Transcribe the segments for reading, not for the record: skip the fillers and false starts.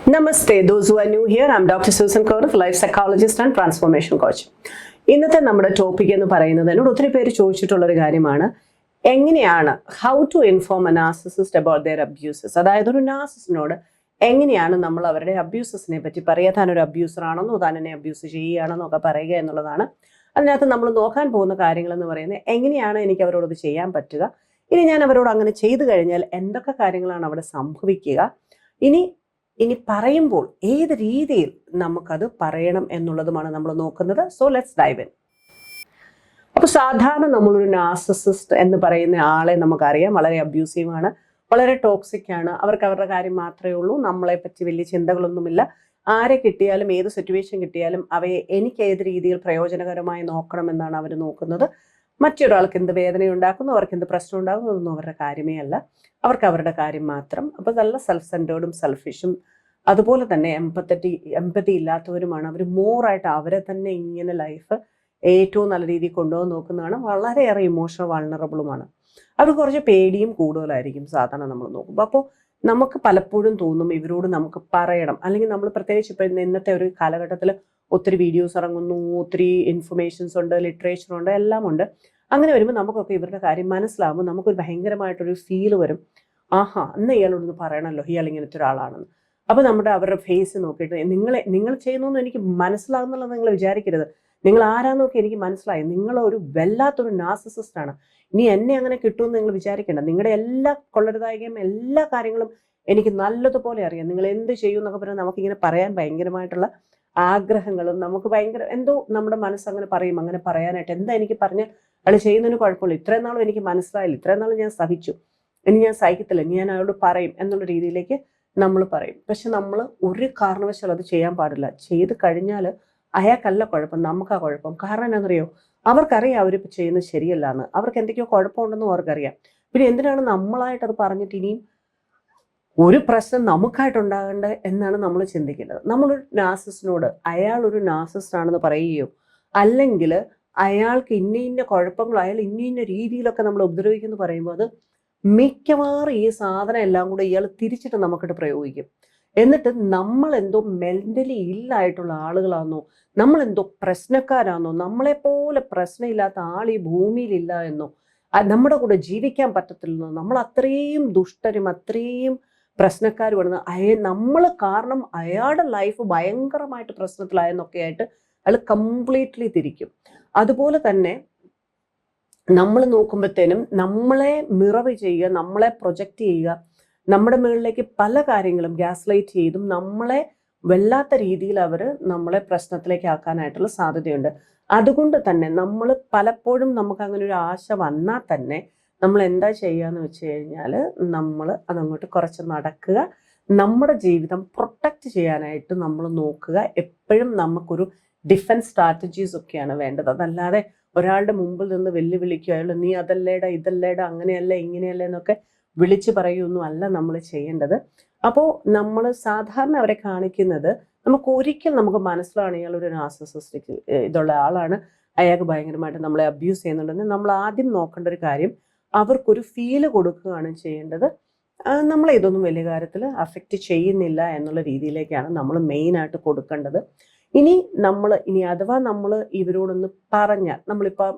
Namaste, those who are new here, I'm Dr. Susan Kaur, life psychologist and transformation coach. ഇന്നത്തെ നമ്മുടെ topic എന്ന് പറയുന്നത് എന്നോട് ഒത്തിരി പേര് ചോദിച്ചിട്ടുള്ളൊരു കാര്യമാണ്, എങ്ങനെയാണ് how to inform a narcissist about their abuses. അതായത് ഒരു നാർസിസിനോട് എങ്ങനെയാണ് നമ്മൾ അവരുടെ അബ്യൂസസിനെ പറ്റി പറയുക, താൻ ഒരു അബ്യൂസർ ആണെന്നോ താൻ എന്നെ അബ്യൂസ് ചെയ്യുകയാണെന്നോ ഒക്കെ പറയുക എന്നുള്ളതാണ്. അതിനകത്ത് നമ്മൾ നോക്കാൻ പോകുന്ന കാര്യങ്ങൾ എന്ന് പറയുന്നത്, എങ്ങനെയാണ് എനിക്ക് അവരോടത് ചെയ്യാൻ പറ്റുക, ഇനി ഞാൻ അവരോട് അങ്ങനെ ചെയ്തു കഴിഞ്ഞാൽ എന്തൊക്കെ കാര്യങ്ങളാണ് അവിടെ സംഭവിക്കുക, ഇനി പറയുമ്പോൾ ഏത് രീതിയിൽ നമുക്കത് പറയണം എന്നുള്ളതുമാണ് നമ്മൾ നോക്കുന്നത്. So let's dive in. അപ്പോൾ സാധാരണ നമ്മളൊരു നാർസിസിസ്റ്റ് എന്ന് പറയുന്ന ആളെ നമുക്കറിയാം, വളരെ അബ്യൂസീവ് ആണ്, വളരെ ടോക്സിക് ആണ്. അവർക്ക് അവരുടെ കാര്യം മാത്രമേ ഉള്ളൂ, നമ്മളെ പറ്റി വലിയ ചിന്തകളൊന്നുമില്ല. ആരെ കിട്ടിയാലും ഏത് സിറ്റുവേഷൻ കിട്ടിയാലും അവയെ എനിക്ക് ഏത് രീതിയിൽ പ്രയോജനകരമായി നോക്കണമെന്നാണ് അവർ നോക്കുന്നത്. മറ്റൊരാൾക്ക് എന്ത് വേദനയുണ്ടാക്കുന്നു, അവർക്ക് എന്ത് പ്രശ്നം ഉണ്ടാകുന്നു, അതൊന്നും അവരുടെ കാര്യമേ അല്ല. അവർക്ക് അവരുടെ കാര്യം മാത്രം. അപ്പോൾ നല്ല സെൽഫ് സെൻറ്റേർഡും സെൽഫിഷും അതുപോലെ തന്നെ എമ്പതി ഇല്ലാത്തവരുമാണ്. അവർ മോറായിട്ട് അവരെ തന്നെ ഇങ്ങനെ ലൈഫ് ഏറ്റവും നല്ല രീതിയിൽ കൊണ്ടുപോകാൻ നോക്കുന്നതാണ്. വളരെയേറെ ഇമോഷണൽ വൾണറബിളുമാണ്. അവർ കുറച്ച് പേടിയും കൂടുതലായിരിക്കും സാധാരണ നമ്മൾ നോക്കുമ്പോൾ. അപ്പോൾ നമുക്ക് പലപ്പോഴും തോന്നും ഇവരോട് നമുക്ക് പറയണം, അല്ലെങ്കിൽ നമ്മൾ പ്രത്യേകിച്ച് ഇപ്പം ഇന്നത്തെ ഒരു കാലഘട്ടത്തിൽ ഒത്തിരി വീഡിയോസ് ഇറങ്ങുന്നു, ഒത്തിരി ഇൻഫർമേഷൻസ് ഉണ്ട്, ലിറ്ററേച്ചർ ഉണ്ട്, എല്ലാം ഉണ്ട്. അങ്ങനെ വരുമ്പോൾ നമുക്കൊക്കെ ഇവരുടെ കാര്യം മനസ്സിലാകുമ്പോൾ നമുക്കൊരു ഭയങ്കരമായിട്ടൊരു ഫീല് വരും, ആഹാ അന്ന് ഇയാളോടൊന്ന് പറയണമല്ലോ, ഇയാൾ ഇങ്ങനത്തെ ഒരാളാണെന്ന്. അപ്പോൾ അവരുടെ ഫേസ് നോക്കിയിട്ട് നിങ്ങൾ ചെയ്യുന്നൊന്നും എനിക്ക് മനസ്സിലാകുന്നുള്ളത് നിങ്ങൾ വിചാരിക്കരുത്. നിങ്ങൾ ആരാന്നൊക്കെ എനിക്ക് മനസ്സിലായി, നിങ്ങളൊരു വല്ലാത്തൊരു നാർസിസിസ്റ്റ് ആണ്. ഇനി എന്നെ അങ്ങനെ കിട്ടുമെന്ന് നിങ്ങൾ വിചാരിക്കേണ്ട. നിങ്ങളുടെ എല്ലാ കൊള്ളരുതായികയും എല്ലാ കാര്യങ്ങളും എനിക്ക് നല്ലതുപോലെ അറിയാം. നിങ്ങൾ എന്ത് ചെയ്യും എന്നൊക്കെ പറഞ്ഞാൽ നമുക്കിങ്ങനെ പറയാൻ ഭയങ്കരമായിട്ടുള്ള ആഗ്രഹങ്ങളും, നമുക്ക് ഭയങ്കര എന്തോ നമ്മുടെ മനസ്സങ്ങനെ പറയും, അങ്ങനെ പറയാനായിട്ട് എന്താ എനിക്ക് പറഞ്ഞാൽ അയാൾ ചെയ്യുന്നതിന് കുഴപ്പമില്ല, ഇത്രയും നാളും എനിക്ക് മനസ്സിലായില്ല, ഇത്രയും നാളും ഞാൻ സഹിച്ചു, ഇനി ഞാൻ സഹിക്കത്തില്ല, ഇനി ഞാൻ അയാളോട് പറയും എന്നുള്ള രീതിയിലേക്ക് നമ്മൾ പറയും. പക്ഷെ നമ്മൾ ഒരു കാരണവശാലും അത് ചെയ്യാൻ പാടില്ല. ചെയ്ത് കഴിഞ്ഞാൽ അയാൾക്കല്ല കുഴപ്പം, നമുക്കാ കുഴപ്പം. കാരണം എന്താണെന്നറിയോ, അവർക്കറിയാം അവരിപ്പോൾ ചെയ്യുന്നത് ശരിയല്ല എന്ന്, അവർക്ക് എന്തൊക്കെയോ കുഴപ്പമുണ്ടെന്നും അവർക്കറിയാം. പിന്നെ എന്തിനാണ് നമ്മളായിട്ടത് പറഞ്ഞിട്ട് ഇനിയും ഒരു പ്രശ്നം നമുക്കായിട്ടുണ്ടാകേണ്ടത് എന്നാണ് നമ്മൾ ചിന്തിക്കേണ്ടത്. നമ്മളൊരു നാർസിസ്റ്റിനോട് അയാൾ ഒരു നാർസിസ്റ്റ് ആണെന്ന് പറയുകയോ, അല്ലെങ്കിൽ അയാൾക്ക് ഇന്ന കുഴപ്പങ്ങൾ, അയാൾ ഇന്ന രീതിയിലൊക്കെ നമ്മൾ ഉപദ്രവിക്കുമെന്ന് പറയുമ്പോൾ അത് മിക്കവാറും ഈ സാധനം എല്ലാം കൂടെ ഇയാൾ തിരിച്ചിട്ട് നമുക്കിട്ട് പ്രയോഗിക്കും. എന്നിട്ട് നമ്മളെന്തോ മെന്റലി ഇല്ലായിട്ടുള്ള ആളുകളാണെന്നോ, നമ്മളെന്തോ പ്രശ്നക്കാരാണെന്നോ, നമ്മളെപ്പോലെ പ്രശ്നമില്ലാത്ത ആൾ ഈ ഭൂമിയിലില്ല എന്നോ, നമ്മുടെ കൂടെ ജീവിക്കാൻ പറ്റത്തില്ലെന്നോ, നമ്മൾ അത്രയും ദുഷ്ടരും അത്രയും പ്രശ്നക്കാരുമാണ്, നമ്മൾ കാരണം അയാളുടെ ലൈഫ് ഭയങ്കരമായിട്ട് പ്രശ്നത്തിലായെന്നൊക്കെ ആയിട്ട് അയാൾ കംപ്ലീറ്റ്ലി തിരിക്കും. അതുപോലെ തന്നെ നമ്മൾ നോക്കുമ്പോഴത്തേനും നമ്മളെ മിറർ ചെയ്യുക, നമ്മളെ പ്രൊജക്റ്റ് ചെയ്യുക, നമ്മുടെ മുകളിലേക്ക് പല കാര്യങ്ങളും ഗ്യാസ് ലൈറ്റ് ചെയ്തും നമ്മളെ വല്ലാത്ത രീതിയിൽ അവർ നമ്മളെ പ്രശ്നത്തിലേക്ക് ആക്കാനായിട്ടുള്ള സാധ്യതയുണ്ട്. അതുകൊണ്ട് തന്നെ നമ്മൾ പലപ്പോഴും നമുക്ക് അങ്ങനെ ഒരു ആശ വന്നാൽ തന്നെ നമ്മൾ എന്താ ചെയ്യുകയെന്ന് വെച്ച് കഴിഞ്ഞാൽ, നമ്മൾ അതങ്ങോട്ട് കുറച്ച് നടക്കുക, നമ്മുടെ ജീവിതം പ്രൊട്ടക്റ്റ് ചെയ്യാനായിട്ട് നമ്മൾ നോക്കുക. എപ്പോഴും നമുക്കൊരു ഡിഫൻസ് സ്ട്രാറ്റജീസ് ഒക്കെയാണ് വേണ്ടത്. അതല്ലാതെ ഒരാളുടെ മുമ്പിൽ നിന്ന് വെല്ലുവിളിക്കുക, അയാൾ നീ അതല്ലേടാ ഇതല്ലേടാ അങ്ങനെയല്ല ഇങ്ങനെയല്ല എന്നൊക്കെ വിളിച്ചു പറയുകയൊന്നും അല്ല നമ്മൾ ചെയ്യേണ്ടത്. അപ്പോൾ നമ്മൾ സാധാരണ അവരെ കാണിക്കുന്നത്, നമുക്ക് മനസ്സിലാണ് ഇയാൾ ഒരു നാർസിസിസ്റ്റിക് ഇതുള്ള ആളാണ്, അയാൾക്ക് ഭയങ്കരമായിട്ട് നമ്മളെ അബ്യൂസ് ചെയ്യുന്നുണ്ടെന്ന് നമ്മൾ ആദ്യം നോക്കേണ്ട ഒരു കാര്യം, അവർക്കൊരു ഫീല് കൊടുക്കുകയാണ് ചെയ്യേണ്ടത്. നമ്മളെ ഇതൊന്നും വലിയ കാര്യത്തിൽ അഫക്റ്റ് ചെയ്യുന്നില്ല എന്നുള്ള രീതിയിലേക്കാണ് നമ്മൾ മെയിനായിട്ട് കൊടുക്കേണ്ടത്. ഇനി അഥവാ നമ്മൾ ഇവരോടൊന്ന് പറഞ്ഞാൽ, നമ്മളിപ്പോൾ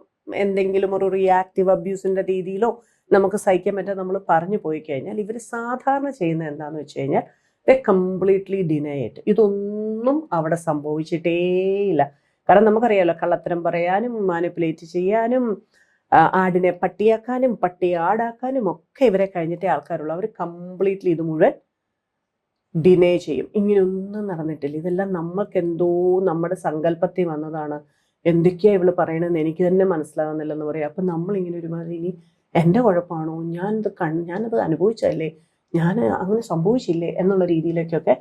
എന്തെങ്കിലും ഒരു റിയാക്റ്റീവ് അബ്യൂസിൻ്റെ രീതിയിലോ നമുക്ക് സഹിക്കാൻ പറ്റാതെ നമ്മൾ പറഞ്ഞു പോയി കഴിഞ്ഞാൽ, ഇവർ സാധാരണ ചെയ്യുന്നത് എന്താണെന്ന് വെച്ച് കഴിഞ്ഞാൽ ദേ കംപ്ലീറ്റ്ലി ഡിനൈ ഇറ്റ്. ഇതൊന്നും അവിടെ സംഭവിച്ചിട്ടേയില്ല. കാരണം നമുക്കറിയാമല്ലോ, കള്ളത്തരം പറയാനും മാനിപ്പുലേറ്റ് ചെയ്യാനും ആടിനെ പട്ടിയാക്കാനും പട്ടിയെ ആടാക്കാനും ഒക്കെ ഇവരെ കഴിഞ്ഞിട്ടേ ആൾക്കാരുള്ളൂ. അവർ കംപ്ലീറ്റ്ലി ഇത് മുഴുവൻ ഡിനേ ചെയ്യും. ഇങ്ങനെയൊന്നും നടന്നിട്ടില്ല, ഇതെല്ലാം നമ്മൾക്ക് എന്തോ നമ്മുടെ സങ്കല്പത്തിൽ വന്നതാണ്, എന്തൊക്കെയാ ഇവള് പറയണമെന്ന് എനിക്ക് തന്നെ മനസ്സിലാകുന്നില്ലെന്ന് പറയാം. അപ്പം നമ്മളിങ്ങനെ ഒരുമാതിരി ഇനി എൻ്റെ കുഴപ്പമാണോ, ഞാനത് അനുഭവിച്ചല്ലേ, ഞാൻ അങ്ങനെ സംഭവിച്ചില്ലേ എന്നുള്ള രീതിയിലേക്കൊക്കെ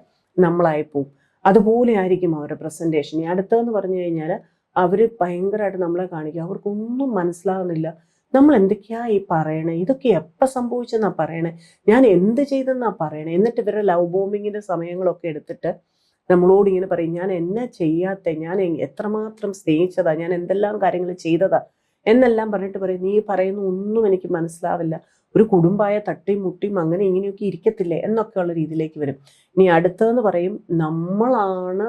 നമ്മളായിപ്പോവും. അതുപോലെ ആയിരിക്കും അവരുടെ പ്രസൻറ്റേഷൻ. ഈ അടുത്തതെന്ന് പറഞ്ഞു കഴിഞ്ഞാൽ അവർ ഭയങ്കരമായിട്ട് നമ്മളെ കാണിക്കുക, അവർക്കൊന്നും മനസ്സിലാകുന്നില്ല നമ്മൾ എന്തൊക്കെയാ ഈ പറയണേ, ഇതൊക്കെ എപ്പോൾ സംഭവിച്ചെന്നാ പറയണേ, ഞാൻ എന്ത് ചെയ്തെന്നാ പറയണേ. എന്നിട്ട് ഇവരുടെ ലവ് ബോംബിങ്ങിൻ്റെ സമയങ്ങളൊക്കെ എടുത്തിട്ട് നമ്മളോട് ഇങ്ങനെ പറയും, ഞാൻ എന്നാ ചെയ്യാത്ത, ഞാൻ എത്രമാത്രം സ്നേഹിച്ചതാ, ഞാൻ എന്തെല്ലാം കാര്യങ്ങൾ ചെയ്തതാ എന്നെല്ലാം പറഞ്ഞിട്ട് പറയും, നീ പറയുന്ന ഒന്നും എനിക്ക് മനസ്സിലാവില്ല, ഒരു കുടുംബമായ തട്ടിയും മുട്ടിയും അങ്ങനെ ഇങ്ങനെയൊക്കെ ഇരിക്കത്തില്ലേ എന്നൊക്കെയുള്ള രീതിയിലേക്ക് വരും. ഇനി അടുത്തതെന്ന് പറയും, നമ്മളാണ്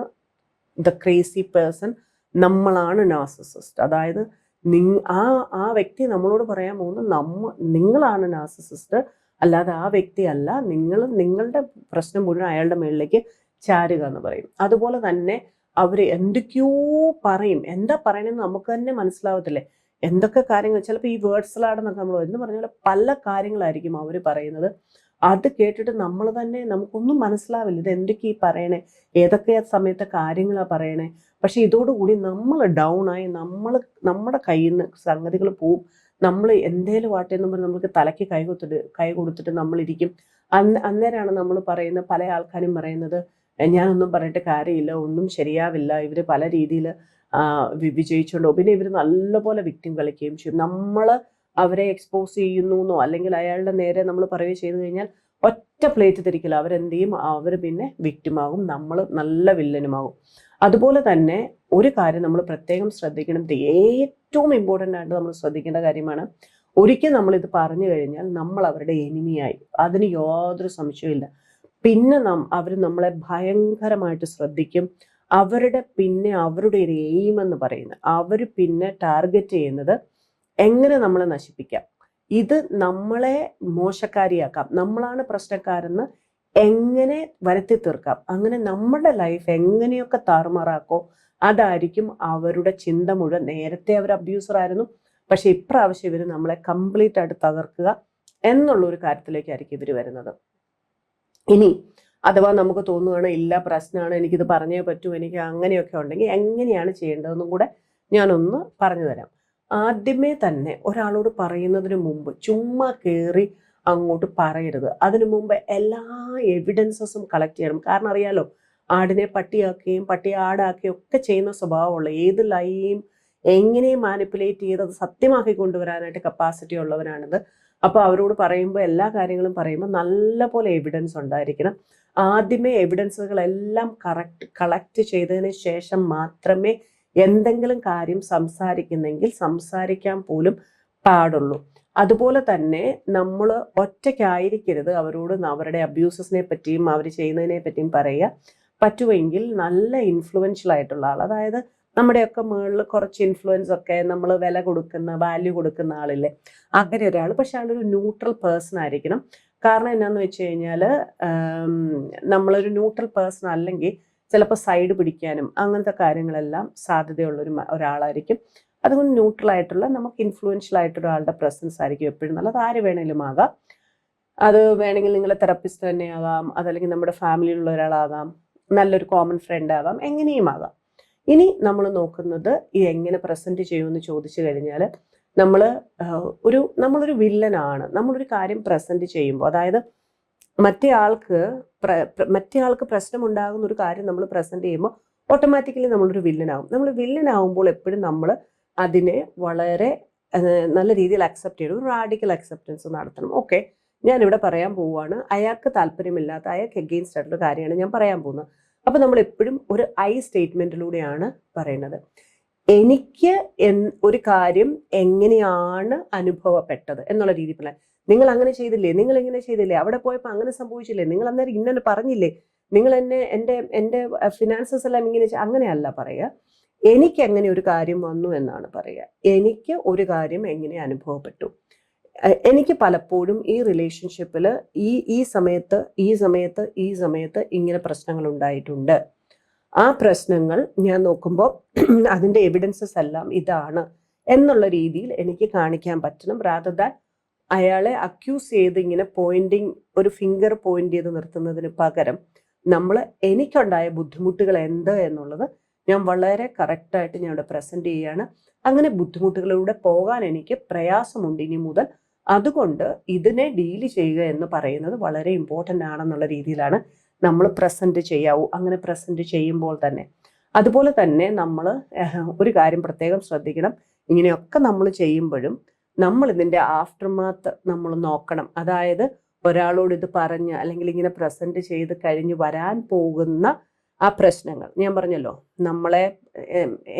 ദ ക്രേസി പേഴ്സൺ, നമ്മളാണ് നാർസിസിസ്റ്റ്. അതായത് ആ ആ വ്യക്തി നമ്മളോട് പറയാൻ പോകുന്നത് നിങ്ങളാണ് നാർസിസിസ്റ്റ്, അല്ലാതെ ആ വ്യക്തി അല്ല. നിങ്ങളുടെ പ്രശ്നം മുഴുവൻ അയാളുടെ മേളിലേക്ക് ചാരുക എന്ന് പറയും. അതുപോലെ തന്നെ അവർ എന്തൊക്കെയോ പറയും, എന്താ പറയണെന്ന് നമുക്ക് തന്നെ മനസ്സിലാവത്തില്ലേ. എന്തൊക്കെ കാര്യങ്ങൾ, ചിലപ്പോൾ ഈ വേർഡ്സിലാടെന്നൊക്കെ നമ്മൾ എന്ന് പറഞ്ഞ പോലെ പല കാര്യങ്ങളായിരിക്കും അവർ പറയുന്നത്. അത് കേട്ടിട്ട് നമ്മൾ തന്നെ നമുക്കൊന്നും മനസ്സിലാവില്ല, ഇത് എന്തൊക്കെയാ ഈ പറയണേ, ഏതൊക്കെ സമയത്തെ കാര്യങ്ങളാണ് പറയണേ. പക്ഷെ ഇതോടുകൂടി നമ്മൾ ഡൗൺ ആയി, നമ്മുടെ കയ്യിൽ നിന്ന് സംഗതികൾ പോവും. നമ്മൾ എന്തേലും ആട്ടെന്ന് പറഞ്ഞ് നമുക്ക് തലയ്ക്ക് കൈ കൊടുത്തിട്ട് നമ്മളിരിക്കും. അന്നേരമാണ് നമ്മൾ പറയുന്ന പല ആൾക്കാരും പറയുന്നത്, ഞാനൊന്നും പറഞ്ഞിട്ട് കാര്യമില്ല, ഒന്നും ശരിയാവില്ല, ഇവർ പല രീതിയിൽ വിജയിച്ചുകൊണ്ടോ, പിന്നെ ഇവർ നല്ലപോലെ വിക്ടിം കളിക്കുകയും ചെയ്യും. നമ്മൾ അവരെ എക്സ്പോസ് ചെയ്യുന്നു എന്നോ അല്ലെങ്കിൽ അയാളുടെ നേരെ നമ്മൾ പറയുകയോ ചെയ്തു കഴിഞ്ഞാൽ ഒറ്റ പ്ലേറ്റ് തിരിക്കില്ല, അവരെന്ത് ചെയ്യും, അവർ പിന്നെ വിക്ടിമാകും, നമ്മൾ നല്ല വില്ലനുമാകും. അതുപോലെ തന്നെ ഒരു കാര്യം നമ്മൾ പ്രത്യേകം ശ്രദ്ധിക്കണം, ഏറ്റവും ഇമ്പോർട്ടൻ്റ് ആയിട്ട് നമ്മൾ ശ്രദ്ധിക്കേണ്ട കാര്യമാണ്, ഒരിക്കൽ നമ്മളിത് പറഞ്ഞു കഴിഞ്ഞാൽ നമ്മൾ അവരുടെ എനിമിയായി, അതിന് യാതൊരു സംശയമില്ല. പിന്നെ അവർ നമ്മളെ ഭയങ്കരമായിട്ട് ശ്രദ്ധിക്കും. അവരുടെ ഒരു എയിം എന്ന് പറയുന്നത്, അവർ പിന്നെ ടാർഗറ്റ് ചെയ്യുന്നത് എങ്ങനെ നമ്മളെ നശിപ്പിക്കാം, ഇത് നമ്മളെ മോശക്കാരിയാക്കാം, നമ്മളാണ് പ്രശ്നക്കാരെന്ന് എങ്ങനെ വരുത്തി തീർക്കാം, അങ്ങനെ നമ്മുടെ ലൈഫ് എങ്ങനെയൊക്കെ താറുമാറാക്കോ അതായിരിക്കും അവരുടെ ചിന്ത മുഴുവൻ. നേരത്തെ അവർ അബ്യൂസർ ആയിരുന്നു, പക്ഷെ ഇപ്രാവശ്യം ഇവർ നമ്മളെ കംപ്ലീറ്റ് ആയിട്ട് തകർക്കുക എന്നുള്ള ഒരു കാര്യത്തിലേക്കായിരിക്കും ഇവർ വരുന്നത്. ഇനി അഥവാ നമുക്ക് തോന്നുകയാണ് ഇല്ല പ്രശ്നമാണ്, എനിക്കിത് പറഞ്ഞേ പറ്റൂ, എനിക്ക് അങ്ങനെയൊക്കെ ഉണ്ടെങ്കിൽ എങ്ങനെയാണ് ചെയ്യേണ്ടതെന്നും കൂടെ ഞാനൊന്ന് പറഞ്ഞു തരാം. ആദ്യമേ തന്നെ ഒരാളോട് പറയുന്നതിന് മുമ്പ് ചുമ്മാ കയറി അങ്ങോട്ട് പറയരുത്. അതിനു മുമ്പ് എല്ലാ എവിഡൻസസും കളക്ട് ചെയ്യണം. കാരണം അറിയാലോ, ആടിനെ പട്ടിയാക്കുകയും പട്ടിയെ ആടാക്കുകയും ഒക്കെ ചെയ്യുന്ന സ്വഭാവമുള്ള, ഏത് ലൈയും എങ്ങനെയും മാനിപ്പുലേറ്റ് ചെയ്ത് സത്യമാക്കി കൊണ്ടുവരാനായിട്ട് കപ്പാസിറ്റി ഉള്ളവരാണിത്. അപ്പോൾ അവരോട് പറയുമ്പോൾ എല്ലാ കാര്യങ്ങളും പറയുമ്പോൾ നല്ല പോലെ എവിഡൻസ് ഉണ്ടായിരിക്കണം. ആദ്യമേ എവിഡൻസുകളെല്ലാം കളക്ട് ചെയ്തതിന് ശേഷം മാത്രമേ എന്തെങ്കിലും കാര്യം സംസാരിക്കാൻ പോലും പാടുള്ളൂ. അതുപോലെ തന്നെ നമ്മൾ ഒറ്റയ്ക്കായിരിക്കരുത് അവരോട് അവരുടെ അബ്യൂസസിനെ പറ്റിയും അവർ ചെയ്യുന്നതിനെ പറ്റിയും പറയുക. പറ്റുമെങ്കിൽ നല്ല ഇൻഫ്ലുവൻഷ്യൽ ആയിട്ടുള്ള ആൾ, അതായത് നമ്മുടെയൊക്കെ മുകളിൽ കുറച്ച് ഇൻഫ്ലുവൻസ് ഒക്കെ നമ്മൾ വാല്യൂ കൊടുക്കുന്ന ആളില്ലേ, അങ്ങനെ ഒരാൾ. പക്ഷെ അയാളൊരു ന്യൂട്രൽ പേഴ്സൺ ആയിരിക്കണം. കാരണം എന്നാന്ന് വെച്ച് കഴിഞ്ഞാൽ നമ്മളൊരു ന്യൂട്രൽ പേഴ്സൺ അല്ലെങ്കിൽ ചിലപ്പോൾ സൈഡ് പിടിക്കാനും അങ്ങനത്തെ കാര്യങ്ങളെല്ലാം സാധ്യതയുള്ള ഒരാളായിരിക്കും. അതുകൊണ്ട് ന്യൂട്രൽ ആയിട്ടുള്ള, നമുക്ക് ഇൻഫ്ലുവൻഷ്യൽ ആയിട്ടുള്ള ഒരാളുടെ പ്രസൻസ് ആയിരിക്കും എപ്പോഴും നല്ലത്. ആര് വേണമെങ്കിലും ആകാം. അത് വേണമെങ്കിൽ നിങ്ങളെ തെറപ്പിസ്റ്റ് തന്നെ ആകാം, അതല്ലെങ്കിൽ നമ്മുടെ ഫാമിലിയിലുള്ള ഒരാളാകാം, നല്ലൊരു കോമൺ ഫ്രണ്ട് ആകാം, എങ്ങനെയും ആകാം. ഇനി നമ്മൾ നോക്കുന്നത് ഈ എങ്ങനെ പ്രസന്റ് ചെയ്യുമെന്ന് ചോദിച്ചു കഴിഞ്ഞാൽ, നമ്മളൊരു വില്ലനാണ്. നമ്മളൊരു കാര്യം പ്രസന്റ് ചെയ്യുമ്പോൾ, അതായത് മറ്റേ ആൾക്ക് പ്രശ്നമുണ്ടാകുന്ന ഒരു കാര്യം നമ്മൾ പ്രസന്റ് ചെയ്യുമ്പോൾ ഓട്ടോമാറ്റിക്കലി നമ്മളൊരു വില്ലനാകും. നമ്മൾ വില്ലനാകുമ്പോൾ എപ്പോഴും നമ്മൾ അതിനെ വളരെ നല്ല രീതിയിൽ അക്സെപ്റ്റ് ചെയ്യണം. ഒരു റാഡിക്കൽ അക്സെപ്റ്റൻസ് നടത്തണം. ഓക്കെ, ഞാനിവിടെ പറയാൻ പോവുകയാണ്, അയാൾക്ക് താല്പര്യമില്ലാത്ത, അയാൾക്ക് എഗെയിൻസ്റ്റ് ആയിട്ടുള്ള കാര്യമാണ് ഞാൻ പറയാൻ പോകുന്നത്. അപ്പം നമ്മൾ എപ്പോഴും ഒരു ഐ സ്റ്റേറ്റ്മെന്റിലൂടെയാണ് പറയുന്നത്. എനിക്ക് ഒരു കാര്യം എങ്ങനെയാണ് അനുഭവപ്പെട്ടത് എന്നുള്ള രീതിയിൽ പറയാം. നിങ്ങൾ അങ്ങനെ ചെയ്തില്ലേ, നിങ്ങൾ ഇങ്ങനെ ചെയ്തില്ലേ, അവിടെ പോയപ്പോൾ അങ്ങനെ സംഭവിച്ചില്ലേ, നിങ്ങൾ അന്നേരം ഇങ്ങനെ പറഞ്ഞില്ലേ, നിങ്ങൾ എൻ്റെ ഫിനാൻസസ് എല്ലാം ഇങ്ങനെ, അങ്ങനെയല്ല പറയുക. എനിക്ക് എങ്ങനെ ഒരു കാര്യം വന്നു എന്നാണ് പറയുക. എനിക്ക് ഒരു കാര്യം എങ്ങനെ അനുഭവപ്പെട്ടു. എനിക്ക് പലപ്പോഴും ഈ റിലേഷൻഷിപ്പിൽ ഈ സമയത്ത് ഇങ്ങനെ പ്രശ്നങ്ങൾ ഉണ്ടായിട്ടുണ്ട്. ആ പ്രശ്നങ്ങൾ ഞാൻ നോക്കുമ്പോൾ അതിൻ്റെ എവിഡൻസസ് എല്ലാം ഇതാണ് എന്നുള്ള രീതിയിൽ എനിക്ക് കാണിക്കാൻ പറ്റണം. റാദർ ദാൻ അയാളെ അക്യൂസ് ചെയ്ത് ഇങ്ങനെ ഒരു ഫിംഗർ പോയിന്റ് ചെയ്ത് നിർത്തുന്നതിന് പകരം എനിക്കുണ്ടായ ബുദ്ധിമുട്ടുകൾ എന്ത് എന്നുള്ളത് ഞാൻ വളരെ കറക്റ്റായിട്ട് ഞാൻ ഇവിടെ പ്രസന്റ് ചെയ്യുകയാണ്. അങ്ങനെ ബുദ്ധിമുട്ടുകളിലൂടെ പോകാൻ എനിക്ക് പ്രയാസമുണ്ട് ഇനി മുതൽ, അതുകൊണ്ട് ഇതിനെ ഡീല് ചെയ്യുക എന്ന് പറയുന്നത് വളരെ ഇമ്പോർട്ടൻ്റ് ആണെന്നുള്ള രീതിയിലാണ് നമ്മൾ പ്രസന്റ് ചെയ്യാവൂ. അങ്ങനെ പ്രസന്റ് ചെയ്യുമ്പോൾ തന്നെ, അതുപോലെ തന്നെ നമ്മൾ ഒരു കാര്യം പ്രത്യേകം ശ്രദ്ധിക്കണം. ഇങ്ങനെയൊക്കെ നമ്മൾ ചെയ്യുമ്പോഴും നമ്മൾ ഇതിൻ്റെ ആഫ്റ്റർമാത്ത് നമ്മൾ നോക്കണം. അതായത് ഒരാളോട് ഇത് പറഞ്ഞ് അല്ലെങ്കിൽ ഇങ്ങനെ പ്രസന്റ് ചെയ്ത് കഴിഞ്ഞ് വരാൻ പോകുന്ന ആ പ്രശ്നങ്ങൾ, ഞാൻ പറഞ്ഞല്ലോ, നമ്മളെ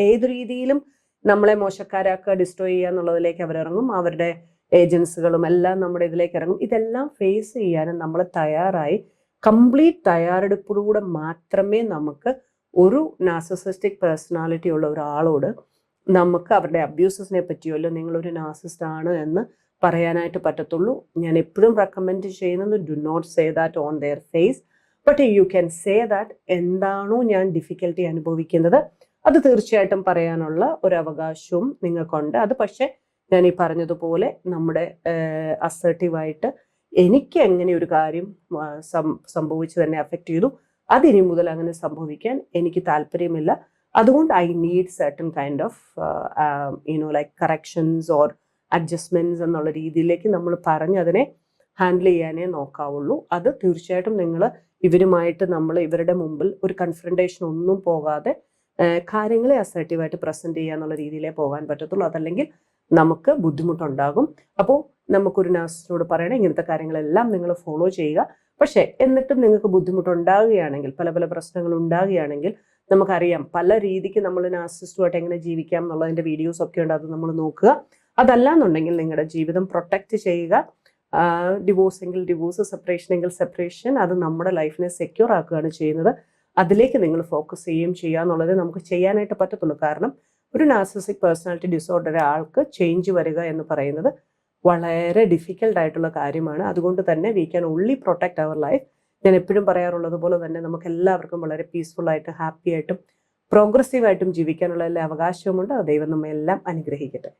ഏത് രീതിയിലും നമ്മളെ മോശക്കാരാക്കുക, ഡിസ്ട്രോയ് ചെയ്യുക എന്നുള്ളതിലേക്ക് അവരിറങ്ങും. അവരുടെ ഏജൻസികളും എല്ലാം നമ്മുടെ ഇതിലേക്ക് ഇറങ്ങും. ഇതെല്ലാം ഫേസ് ചെയ്യാനും നമ്മൾ തയ്യാറായി കംപ്ലീറ്റ് തയ്യാറെടുപ്പിലൂടെ മാത്രമേ നമുക്ക് ഒരു നാർസിസിസ്റ്റിക് പേഴ്സണാലിറ്റി ഉള്ള ഒരാളോട് നമുക്ക് അവരുടെ അബ്യൂസസിനെ പറ്റിയോ അല്ലോ നിങ്ങളൊരു നാർസിസ്റ്റ് ആണ് എന്ന് പറയാനായിട്ട് പറ്റത്തുള്ളൂ. ഞാൻ എപ്പോഴും റെക്കമെൻഡ് ചെയ്യുന്നത് do not say that on their face, but you can say that എന്താണോ ഞാൻ ഡിഫിക്കൽട്ടി അനുഭവിക്കുന്നത് അത് തീർച്ചയായിട്ടും പറയാനുള്ള ഒരു അവകാശവും നിങ്ങൾക്കുണ്ട്. അത് പക്ഷേ ഞാൻ ഈ പറഞ്ഞതുപോലെ നമ്മുടെ അസർട്ടീവായിട്ട് എനിക്ക് എങ്ങനെ ഒരു കാര്യം സംഭവിച്ചു തന്നെ അഫക്റ്റ് ചെയ്തു, അതിനി മുതൽ അങ്ങനെ സംഭവിക്കാൻ എനിക്ക് താല്പര്യമില്ല, അതുകൊണ്ട് I need certain kind of like corrections or adjustments എന്നുള്ള രീതിയിലേക്ക് നമ്മൾ പറഞ്ഞ് അതിനെ ഹാൻഡിൽ ചെയ്യാനേ നോക്കാവുള്ളൂ. അത് തീർച്ചയായിട്ടും നിങ്ങൾ ഇവരുമായിട്ട് നമ്മൾ ഇവരുടെ മുമ്പിൽ ഒരു കൺഫ്രണ്ടേഷൻ ഒന്നും പോകാതെ കാര്യങ്ങളെ അസർട്ടീവായിട്ട് പ്രസന്റ് ചെയ്യുക എന്നുള്ള രീതിയിലേ പോകാൻ പറ്റത്തുള്ളൂ. അതല്ലെങ്കിൽ നമുക്ക് ബുദ്ധിമുട്ടുണ്ടാകും. അപ്പോൾ നമുക്കൊരു നഴ്സിനോട് പറയണം ഇങ്ങനത്തെ കാര്യങ്ങളെല്ലാം നിങ്ങൾ ഫോളോ ചെയ്യുക. പക്ഷേ എന്നിട്ടും നിങ്ങൾക്ക് ബുദ്ധിമുട്ടുണ്ടാകുകയാണെങ്കിൽ, പല പല പ്രശ്നങ്ങൾ ഉണ്ടാകുകയാണെങ്കിൽ, നമുക്കറിയാം പല രീതിക്ക് നമ്മൾ നാർസിസ്റ്റുമായിട്ട് എങ്ങനെ ജീവിക്കാം എന്നുള്ളതിൻ്റെ വീഡിയോസ് ഒക്കെ ഉണ്ട്, അത് നമ്മൾ നോക്കുക. അതല്ല എന്നുണ്ടെങ്കിൽ നിങ്ങളുടെ ജീവിതം പ്രൊട്ടക്റ്റ് ചെയ്യുക. ഡിവോഴ്സ് എങ്കിൽ ഡിവോഴ്സ്, സെപ്പറേഷൻ എങ്കിൽ സെപ്പറേഷൻ, അത് നമ്മുടെ ലൈഫിനെ സെക്യൂർ ആക്കുകയാണ് ചെയ്യുന്നത്. അതിലേക്ക് നിങ്ങൾ ഫോക്കസ് ചെയ്യുക എന്നുള്ളത് നമുക്ക് ചെയ്യാനായിട്ട് പറ്റത്തുള്ളൂ. കാരണം ഒരു നാർസിസിക് പേഴ്സണാലിറ്റി ഡിസോർഡർ ആൾക്ക് ചേഞ്ച് വരിക എന്ന് പറയുന്നത് വളരെ ഡിഫിക്കൽട്ട് ആയിട്ടുള്ള കാര്യമാണ്. അതുകൊണ്ട് തന്നെ വി ക്യാൻ ഓൺലി പ്രൊട്ടക്ട് അവർ ലൈഫ്. ഞാൻ എപ്പോഴും പറയാറുള്ളത് പോലെ തന്നെ നമുക്ക് എല്ലാവർക്കും വളരെ പീസ്ഫുൾ ആയിട്ട് ഹാപ്പി ആയിട്ടും പ്രോഗ്രസീവായിട്ടും ജീവിക്കാനുള്ള എല്ലാ അവകാശവുമുണ്ട്. ദൈവം നമ്മെ എല്ലാം അനുഗ്രഹിക്കട്ടെ.